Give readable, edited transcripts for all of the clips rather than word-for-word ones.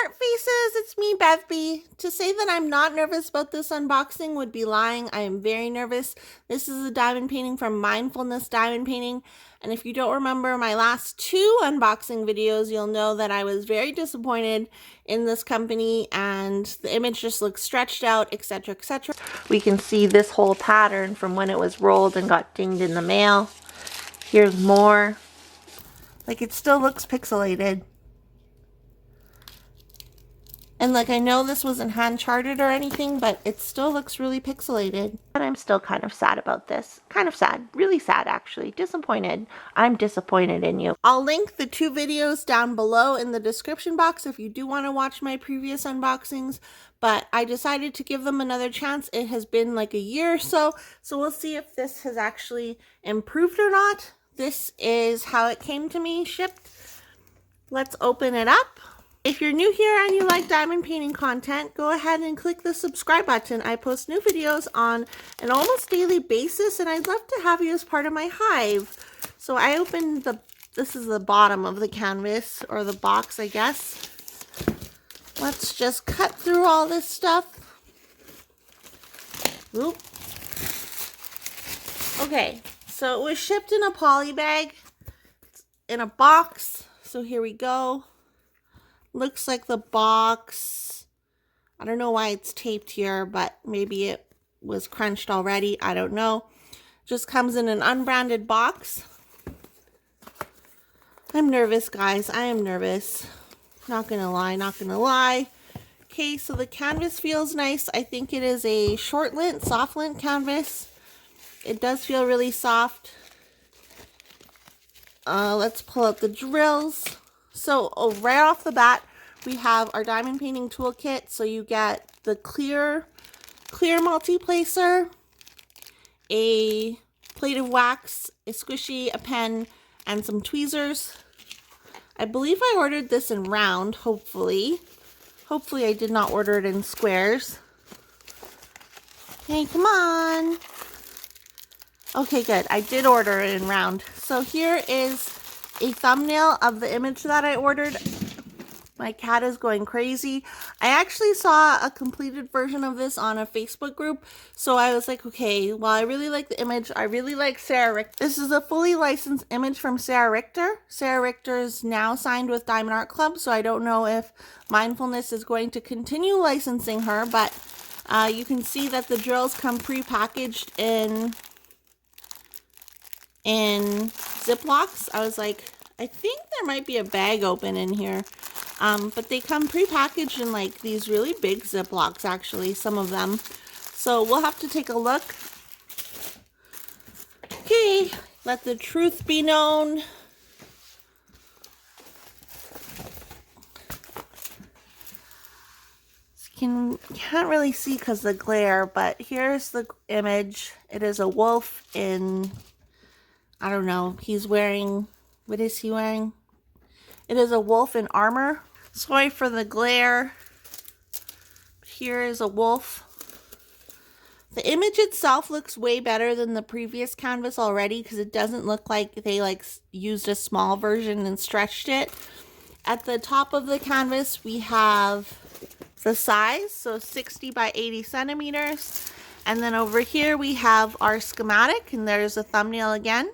fart faces, it's me, Bevbe. To say that I'm not nervous about this unboxing would be lying. I am very nervous. This is a diamond painting from Mindfulness Diamond Painting. And if you don't remember my last two unboxing videos, you'll know that I was very disappointed in this company and the image just looks stretched out, etc., etc. We can see this whole pattern from when it was rolled and got dinged in the mail. Here's more. Like, it still looks pixelated. And like, I know this wasn't hand charted or anything, but it still looks really pixelated. And I'm still kind of sad about this. Kind of sad. Really sad, actually. Disappointed. I'm disappointed in you. I'll link the two videos down below in the description box if you do want to watch my previous unboxings. But I decided to give them another chance. It has been like a year or so. So we'll see if this has actually improved or not. This is how it came to me shipped. Let's open it up. If you're new here and you like diamond painting content, go ahead and click the subscribe button. I post new videos on an almost daily basis, and I'd love to have you as part of my hive. So I opened this is the bottom of the canvas, or the box, I guess. Let's just cut through all this stuff. Oop. Okay, so it was shipped in a poly bag, in a box. So here we go. Looks like the box, I don't know why it's taped here, but maybe it was crunched already. I don't know. Just comes in an unbranded box. I'm nervous, guys. I am nervous. Not gonna lie, not gonna lie. Okay, so the canvas feels nice. I think it is a short lint, soft lint canvas. It does feel really soft. Let's pull out the drills. So right off the bat, we have our diamond painting toolkit. So you get the clear multi-placer, a plate of wax, a squishy, a pen, and some tweezers. I believe I ordered this in round, hopefully. Hopefully I did not order it in squares. Hey, come on. Okay, good. I did order it in round. So here is a thumbnail of the image that I ordered. My cat is going crazy. I actually saw a completed version of this on a Facebook group, so I was like, okay, well, I really like the image. I really like Sarah Richter. This is a fully licensed image from Sarah Richter. Sarah Richter is now signed with Diamond Art Club, so I don't know if Mindfulness is going to continue licensing her, but you can see that the drills come pre-packaged in Ziplocs. I was like, I think there might be a bag open in here. But they come pre-packaged in like these really big Ziplocs, actually, some of them. So we'll have to take a look. Okay, let the truth be known. Can't really see because of the glare, but here's the image. It is a wolf in, I don't know, he's wearing, what is he wearing? It is a wolf in armor. Sorry for the glare. Here is a wolf. The image itself looks way better than the previous canvas already because it doesn't look like they like used a small version and stretched it. At the top of the canvas we have the size, so 60 by 80 centimeters. And then over here we have our schematic, and there's a thumbnail again.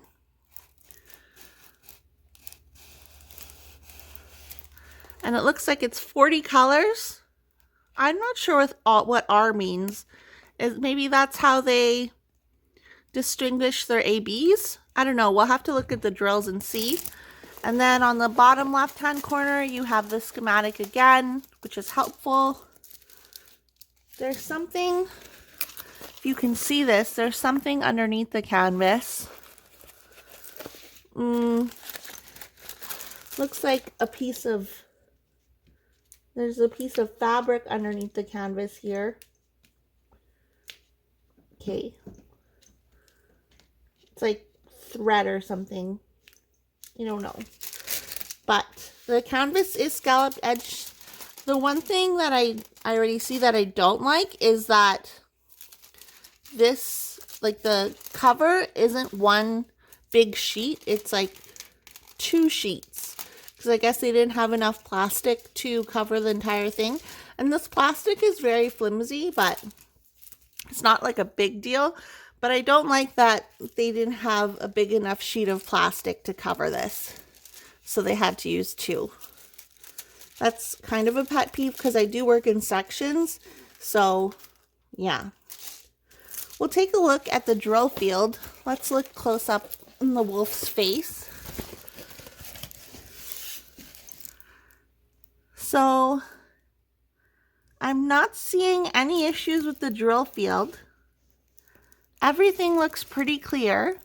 And it looks like it's 40 colors. I'm not sure what R means. Maybe that's how they distinguish their ABs. I don't know. We'll have to look at the drills and see. And then on the bottom left-hand corner, you have the schematic again, which is helpful. There's something, if you can see this, there's something underneath the canvas. Looks like a piece of, there's a piece of fabric underneath the canvas here. Okay. It's like thread or something. I don't know. But the canvas is scalloped edge. The one thing that I already see that I don't like is that this, like the cover isn't one big sheet. It's like two sheets. because I guess they didn't have enough plastic to cover the entire thing. And this plastic is very flimsy, but it's not like a big deal. But I don't like that they didn't have a big enough sheet of plastic to cover this. So they had to use two. That's kind of a pet peeve because I do work in sections. So, yeah. We'll take a look at the drill field. Let's look close up in the wolf's face. So, I'm not seeing any issues with the drill field. Everything looks pretty clear.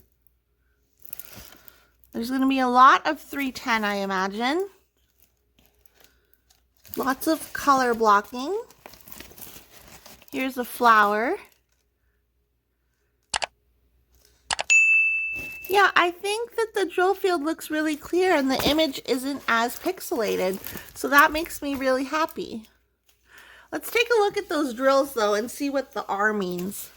There's going to be a lot of 310, I imagine. Lots of color blocking. Here's a flower. Yeah, I think that the drill field looks really clear and the image isn't as pixelated. So that makes me really happy. Let's take a look at those drills though and see what the R means.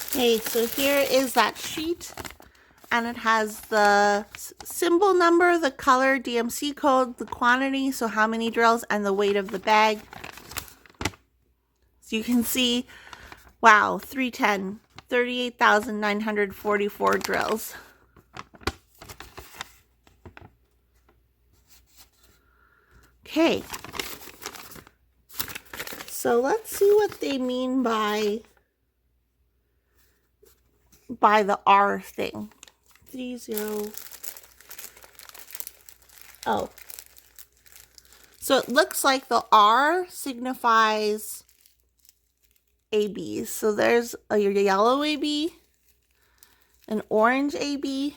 Okay, so here is that sheet and it has the symbol number, the color, DMC code, the quantity, so how many drills, and the weight of the bag. So you can see, wow, 310, 38,944 drills. Okay, so let's see what they mean by the R thing. 30. Oh. So it looks like the R signifies ABs. So there's a yellow AB, an orange AB,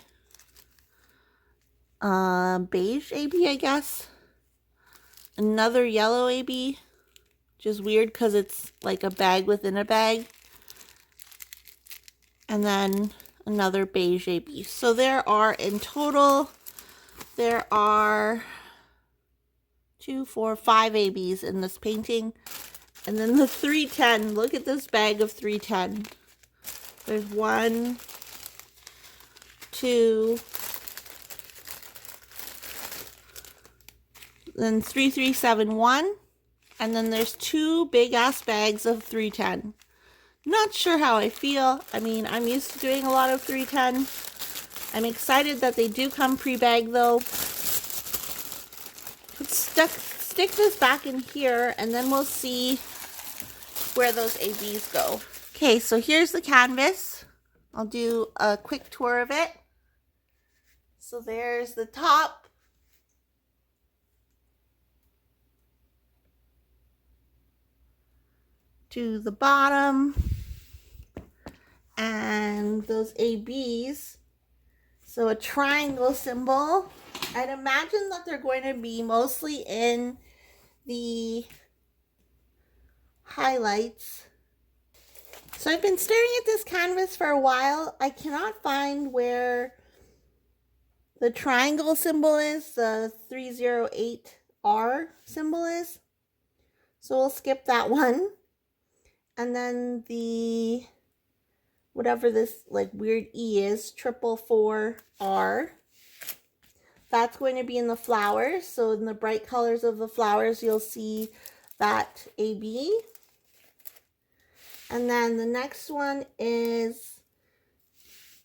beige AB, I guess, another yellow AB, which is weird because it's like a bag within a bag, and then another beige AB. So there are, in total, there are 2, 4, 5 ABs in this painting. And then the 310, look at this bag of 310. There's 1, 2, then 3371, and then there's 2 big ass bags of 310. Not sure how I feel. I mean, I'm used to doing a lot of 310. I'm excited that they do come pre-bagged though. Let's stick this back in here and then we'll see where those ABs go. Okay, so here's the canvas. I'll do a quick tour of it. So there's the top. To the bottom. And those ABs. So a triangle symbol. I'd imagine that they're going to be mostly in the highlights. So I've been staring at this canvas for a while. I cannot find where the triangle symbol is, the 308R symbol is. So we'll skip that one. And then the, whatever this like weird E is, 444R. That's going to be in the flowers. So in the bright colors of the flowers, you'll see that AB. And then the next one is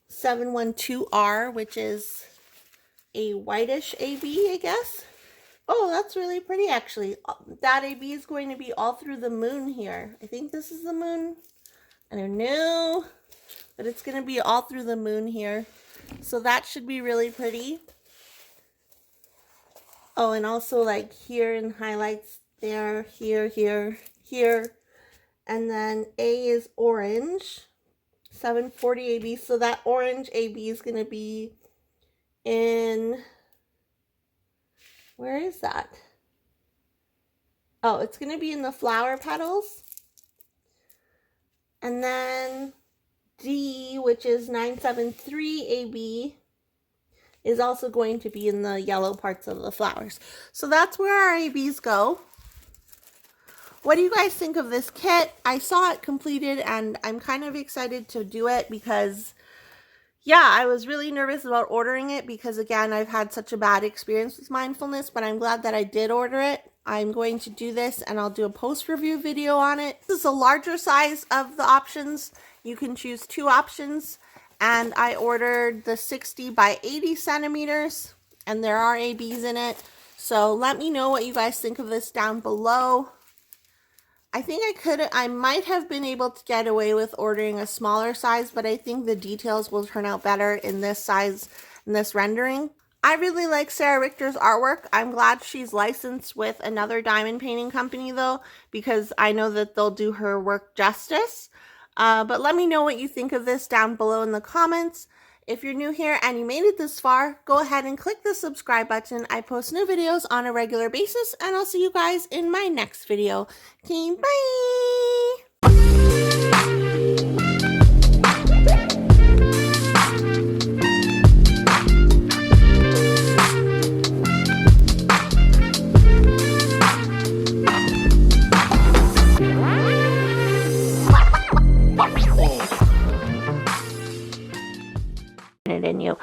712R, which is a whitish AB, I guess. Oh, that's really pretty, actually. That AB is going to be all through the moon here. I think this is the moon. I don't know. But it's going to be all through the moon here. So that should be really pretty. Oh, and also like here in highlights, there, here, here, here. And then A is orange, 740 AB. So that orange AB is going to be in, where is that? Oh, it's going to be in the flower petals. And then D, which is 973 AB, is also going to be in the yellow parts of the flowers. So that's where our ABs go. What do you guys think of this kit? I saw it completed and I'm kind of excited to do it because, Yeah, I was really nervous about ordering it because, again, I've had such a bad experience with mindfulness, but I'm glad that I did order it. I'm going to do this and I'll do a post-review video on it. This is a larger size of the options. You can choose 2 options, and I ordered the 60 by 80 centimeters, and there are ABs in it. So let me know what you guys think of this down below. I might have been able to get away with ordering a smaller size, but I think the details will turn out better in this size, in this rendering. I really like Sarah Richter's artwork. I'm glad she's licensed with another diamond painting company though, because I know that they'll do her work justice. But let me know what you think of this down below in the comments. If you're new here and you made it this far, go ahead and click the subscribe button. I post new videos on a regular basis, and I'll see you guys in my next video. Okay, bye! In you.